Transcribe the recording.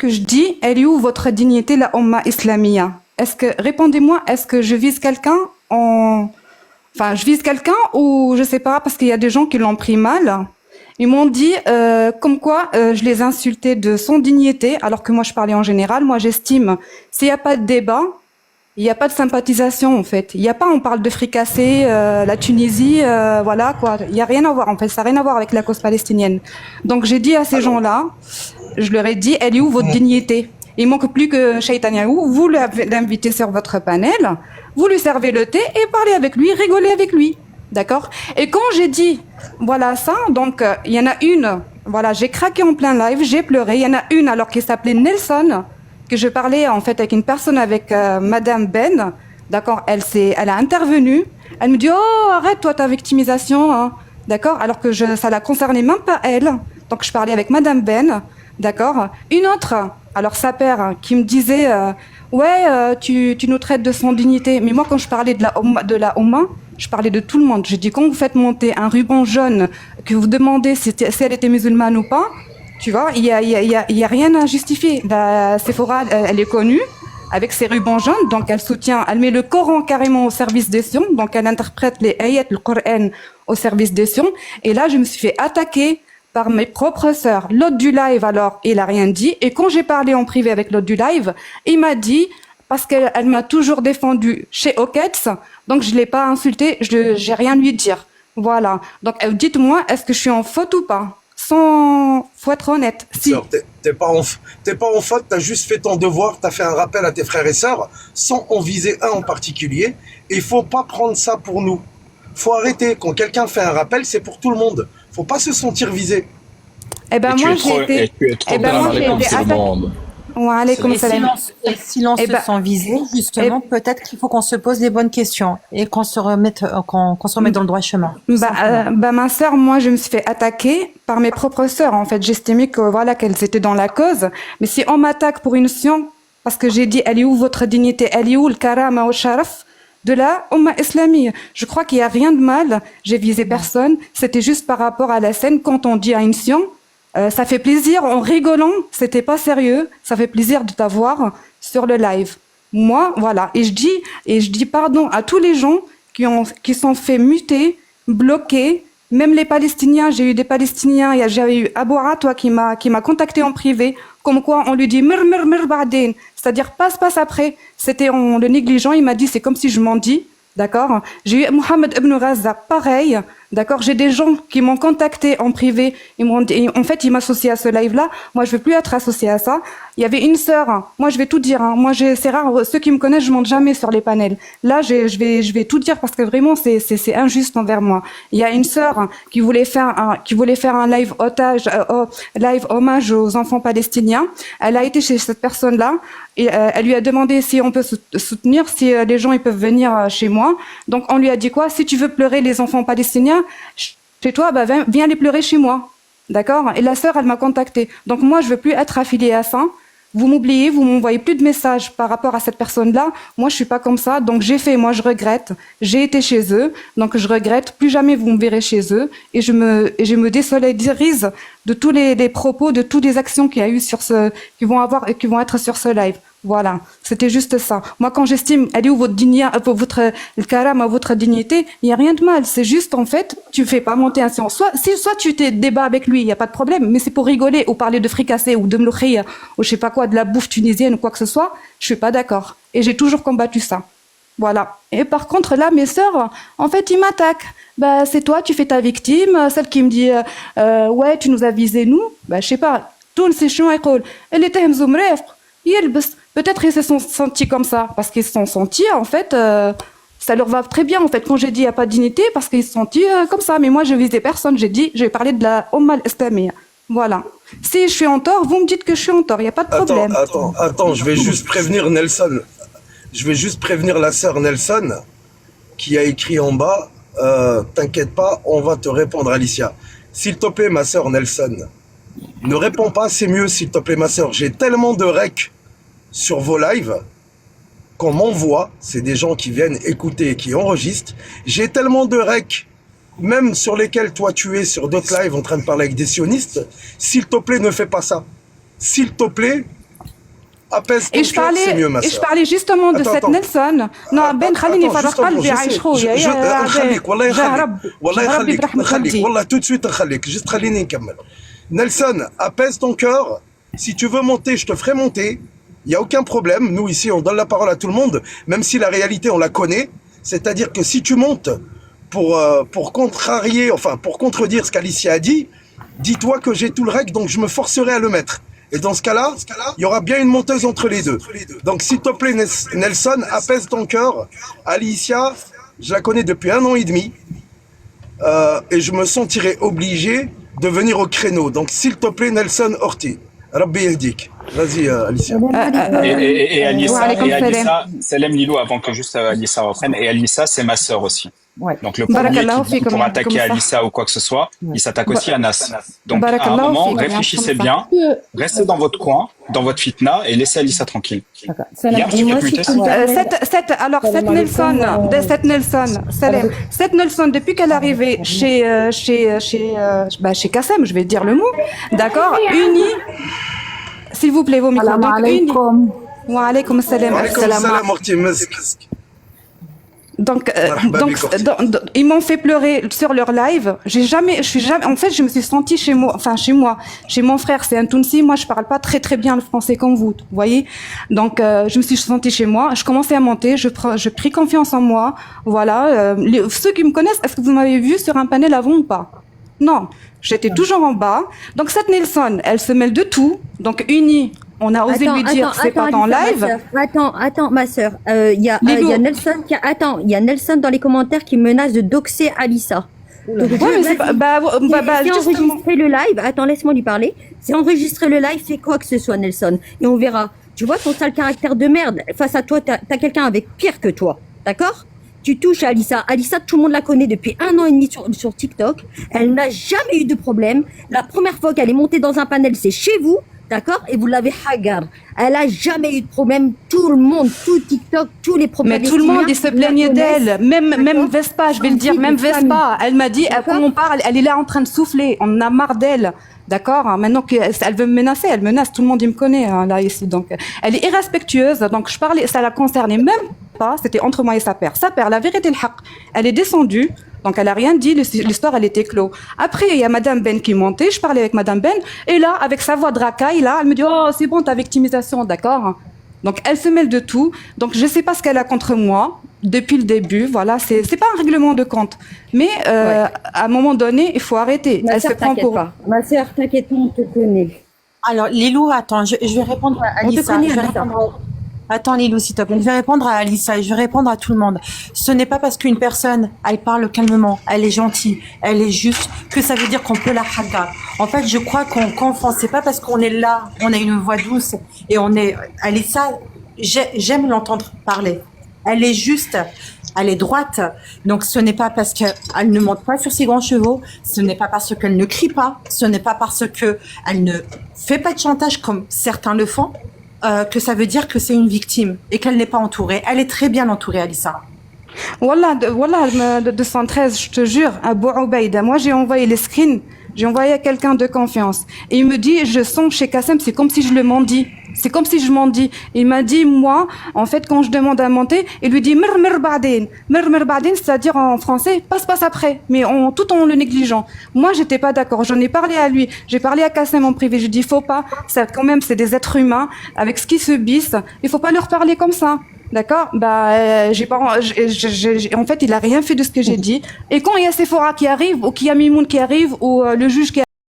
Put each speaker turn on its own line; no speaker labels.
que je dis, elle est où votre dignité, la Ummah islamia? Répondez-moi, est-ce que je vise quelqu'un en, enfin, je vise quelqu'un ou je sais pas, parce qu'il y a des gens qui l'ont pris mal. Ils m'ont dit comme quoi je les insultais de son dignité, alors que moi je parlais en général. Moi j'estime, s'il n'y a pas de débat, il n'y a pas de sympathisation en fait. Il n'y a pas, on parle de fricassé, la Tunisie, voilà quoi. Il n'y a rien à voir en fait, ça n'a rien à voir avec la cause palestinienne. Donc j'ai dit à ces gens-là, je leur ai dit, elle est où votre dignité? Il manque plus que Chaitanyahou, vous l'invitez sur votre panel, vous lui servez le thé et parlez avec lui, rigolez avec lui. D'accord? Et quand j'ai dit, voilà ça, donc il y en a une, voilà, j'ai craqué en plein live, j'ai pleuré. Il y en a une alors qui s'appelait Nelson, que je parlais en fait avec une personne, avec Madame Ben, d'accord, elle a intervenu, elle me dit oh arrête toi ta victimisation, hein. D'accord, alors que ça la concernait même pas elle, donc je parlais avec Madame Ben, d'accord, une autre, alors sa père qui me disait ouais tu nous traites de son dignité, mais moi quand je parlais de la Oumma, je parlais de tout le monde. J'ai dit quand vous faites monter un ruban jaune, que vous demandez si elle était musulmane ou pas. Tu vois, il y a rien à justifier. La Sephora, elle est connue avec ses rubans jaunes, donc elle soutient, elle met le Coran carrément au service des sions, donc elle interprète les ayats, le Coran au service des sions. Et là, je me suis fait attaquer par mes propres sœurs. L'autre du live, alors, il a rien dit. Et quand j'ai parlé en privé avec l'autre du live, il m'a dit, parce qu'elle m'a toujours défendu chez Okets, donc je l'ai pas insulté, j'ai rien lui dire. Voilà. Donc dites-moi, est-ce que je suis en faute ou pas? Faut être honnête. Si.
Sœur, t'es pas en faute, t'as juste fait ton devoir, t'as fait un rappel à tes frères et sœurs, sans en viser un en particulier. Et il faut pas prendre ça pour nous. Faut arrêter. Quand quelqu'un fait un rappel, c'est pour tout le monde. Faut pas se sentir visé.
Eh ben moi j'ai été attaquée. Wa alaykoum salam.
Si l'on se sent visé, justement, peut-être qu'il faut qu'on se pose les bonnes questions et qu'on se remette dans le droit chemin.
Ma sœur, moi, je me suis fait attaquer par mes propres sœurs. En fait, j'estimais que voilà qu'elles étaient dans la cause. Mais si on m'attaque pour une sion, parce que j'ai dit, elle est où votre dignité, elle est où le karama au sharaf de la Ummah islamie? Je crois qu'il y a rien de mal. J'ai visé personne. C'était juste par rapport à la scène quand on dit à une sion. Ça fait plaisir, en rigolant, c'était pas sérieux, ça fait plaisir de t'avoir sur le live. Moi, voilà, et je dis pardon à tous les gens qui sont fait muter, bloquer, même les Palestiniens, j'ai eu des Palestiniens, j'avais eu Aboura, toi, qui m'a contacté en privé, comme quoi on lui dit mir ba'din, c'est-à-dire passe après. C'était le négligent, il m'a dit c'est comme si je m'en dis. D'accord. J'ai eu Mohamed Ibn Raza, pareil. D'accord. J'ai des gens qui m'ont contacté en privé. Ils m'ont dit, en fait, ils m'associent à ce live-là. Moi, je veux plus être associée à ça. Il y avait une sœur. Moi, je vais tout dire. Hein. Moi, c'est rare. Ceux qui me connaissent, je monte jamais sur les panels. Là, je vais tout dire parce que vraiment, c'est injuste envers moi. Il y a une sœur qui voulait faire un live live hommage aux enfants palestiniens. Elle a été chez cette personne-là. Et elle lui a demandé si on peut soutenir, si les gens ils peuvent venir chez moi. Donc on lui a dit quoi? Si tu veux pleurer les enfants palestiniens chez toi, bah viens les pleurer chez moi. D'accord? Et la sœur, elle m'a contactée. Donc moi, je veux plus être affiliée à ça. Vous m'oubliez, vous m'envoyez plus de messages par rapport à cette personne-là. Moi, je suis pas comme ça. Donc moi, je regrette. J'ai été chez eux, donc je regrette. Plus jamais vous me verrez chez eux. Et je me désolidarise de tous les propos, de toutes les actions qu'il y a eu qui vont être sur ce live. Voilà, c'était juste ça. Moi, quand j'estime, elle est où votre dignité, le karam, votre dignité, il y a rien de mal. C'est juste, en fait, tu fais pas monter un séance. Soit tu t'es débat avec lui, il y a pas de problème, mais c'est pour rigoler ou parler de fricassé ou de mloukhia ou je sais pas quoi, de la bouffe tunisienne ou quoi que ce soit. Je suis pas d'accord. Et j'ai toujours combattu ça. Voilà. Et par contre, là, mes sœurs, en fait, ils m'attaquent. Bah, c'est toi, tu fais ta victime. Celle qui me dit, ouais, tu nous as visé, nous. Bah, je sais pas. Tout le séchon, elle était peut-être ils se sont sentis comme ça, parce qu'ils se sont sentis, en fait, ça leur va très bien, en fait, quand j'ai dit il n'y a pas de dignité, parce qu'ils se sont sentis comme ça. Mais moi, je visais personne, j'ai parlé de la Ummah islamia. Voilà. Si je suis en tort, vous me dites que je suis en tort, il n'y a pas de problème.
Attends, je vais juste prévenir Nelson. Je vais juste prévenir la sœur Nelson, qui a écrit en bas, t'inquiète pas, on va te répondre, Alicia. S'il te plaît, ma sœur Nelson, ne réponds pas, c'est mieux, s'il te plaît, ma sœur. J'ai tellement de recs sur vos lives qu'on m'envoie, c'est des gens qui viennent écouter et qui enregistrent. J'ai tellement de recs, même sur lesquels toi tu es sur d'autres lives en train de parler avec des sionistes. S'il te plaît, ne fais pas ça. S'il te plaît, apaise ton
Et je
cœur, c'est mieux, ma
parlais, et je
sœur.
parlais justement de
Attends,
cette
attends.
Nelson. Non, Ben Khalini
Attends,
Farah
justement,
Qalbi
je
عايش
sais.
خويا يا
نخليك والله
جا
يخليك
رب
والله
جا ربي
يخليك
برحمة
نخليك
خالتي.
والله tout de suite نخليك juste خليني نكمل. Nelson, apaise ton cœur. Si tu veux monter, je te ferai monter. Il n'y a aucun problème. Nous, ici, on donne la parole à tout le monde, même si la réalité, on la connaît. C'est-à-dire que si tu montes pour contrarier, enfin, pour contredire ce qu'Alicia a dit, dis-toi que j'ai tout le règle, donc je me forcerai à le mettre. Et dans ce cas-là, il y aura bien une monteuse entre les deux. Donc, s'il te plaît, Nelson, apaise ton cœur. Alicia, je la connais depuis 1 an et demi. Et je me sentirai obligé de venir au créneau. Donc, s'il te plaît, Nelson Orti. Rabbi Yehdik. Vas-y, Alicia.
Et Alissa,
Wa alaykoum salam.
Salem Lilou, avant que juste Alissa reprenne, et Alissa, c'est ma sœur aussi.
Ouais.
Donc le premier
Barakallahu
qui dit
fikum,
pour attaquer
comme ça.
Alissa ou quoi que ce soit, il s'attaque aussi à Nas. Donc à un
Barakallahu
moment,
fikum,
réfléchissez
comme ça.
bien, restez dans votre coin, dans votre fitna, et laissez Alissa tranquille. Il y a un petit peu de mutation.
Cette Nelson, depuis qu'elle est arrivée chez Kassem, je vais dire le mot, d'accord, unie, s'il vous plaît, vos micros, donc unie. Wa alaykoum salam.
Wa alaykoum salam, Orti, Mazik.
Donc,
Marhaba bik.
ils m'ont fait pleurer sur leur live. En fait, je me suis sentie chez moi, chez mon frère, c'est un Tounsi. Moi, je parle pas très très bien le français comme vous voyez. Donc, je me suis sentie chez moi. Je commençais à monter. Je pris confiance en moi. Voilà. Ceux qui me connaissent, est-ce que vous m'avez vu sur un panel avant ou pas? Non. J'étais toujours en bas. Donc, cette Nelson, elle se mêle de tout. Donc, unie. On a osé lui dire, c'est pas en live.
Attends, ma sœur. Il y a Nelson il y a Nelson dans les commentaires qui menace de doxer Alissa. Donc,
Ouais, mais c'est pas,
si
justement.
enregistrer le live, attends, laisse-moi lui parler. Si enregistrer le live, fais quoi que ce soit, Nelson. Et on verra. Tu vois ton sale caractère de merde. Face à toi, t'as quelqu'un avec pire que toi. D'accord? Tu touches à Alissa. Alissa, tout le monde la connaît depuis 1 an et demi sur TikTok. Elle n'a jamais eu de problème. La première fois qu'elle est montée dans un panel, c'est chez vous. D'accord? Et vous l'avez hagar. Elle a jamais eu de problème. Tout le monde, tout TikTok, tous les problèmes.
Mais tout le monde, il se plaignait d'elle. Même Vespa, je vais le dire, même Vespa. Elle m'a dit, quand on parle, elle est là en train de souffler. On en a marre d'elle. D'accord? Maintenant qu'elle veut me menacer, elle menace. Tout le monde, il me connaît, hein, là, ici. Donc, elle est irrespectueuse. Donc, je parlais, ça la concernait même pas. C'était entre moi et sa père. Sa père, la vérité, le haq. Elle est descendue. Donc, elle a rien dit, l'histoire, elle était clos. Après, il y a Madame Ben qui montait, je parlais avec Madame Ben, et là, avec sa voix de racaille, là, elle me dit, oh, c'est bon, ta victimisation, d'accord? Donc, elle se mêle de tout. Donc, je sais pas ce qu'elle a contre moi, depuis le début, voilà, c'est pas un règlement de compte. Mais, à un moment donné, il faut arrêter.
Ma
Elle se
sœur,
prend
t'inquiète
pour...
pas. Ma sœur, t'inquiète pas, on te connaît.
Alors, Lilou, attends, je vais répondre à
On te
Alissa.
connaît,
Je vais
Alissa.
répondre Attends, Lilou, s'il te plaît. Je vais répondre à Alissa et je vais répondre à tout le monde. Ce n'est pas parce qu'une personne, elle parle calmement, elle est gentille, elle est juste, que ça veut dire qu'on peut la haga. En fait, je crois qu'on confond. C'est pas parce qu'on est là, on a une voix douce et on est... Alissa, j'aime l'entendre parler. Elle est juste, elle est droite. Donc, ce n'est pas parce qu'elle ne monte pas sur ses grands chevaux, ce n'est pas parce qu'elle ne crie pas, ce n'est pas parce qu'elle ne fait pas de chantage comme certains le font, que ça veut dire que c'est une victime et qu'elle n'est pas entourée. Elle est très bien entourée, Alissa.
Wallah, 213, je te jure, à Bouaoubaïda. Moi, j'ai envoyé les screens, j'ai envoyé à quelqu'un de confiance. Et il me dit, je sens chez Kassem, c'est comme si je le mendie. C'est comme si je mendie. Il m'a dit, moi, en fait, quand je demande à monter, il lui dit, mir ba'din, c'est-à-dire en français, passe après. Mais tout en le négligeant. Moi, j'étais pas d'accord. J'en ai parlé à lui. J'ai parlé à Kassem en privé. Je dis, faut pas. Ça, quand même, c'est des êtres humains. Avec ce qui se bisse, il faut pas leur parler comme ça. D'accord? J'ai pas, en fait, il a rien fait de ce que j'ai dit. Et quand il y a Sephora qui arrive, ou qu'il y a Mimoun qui arrive, ou le juge qui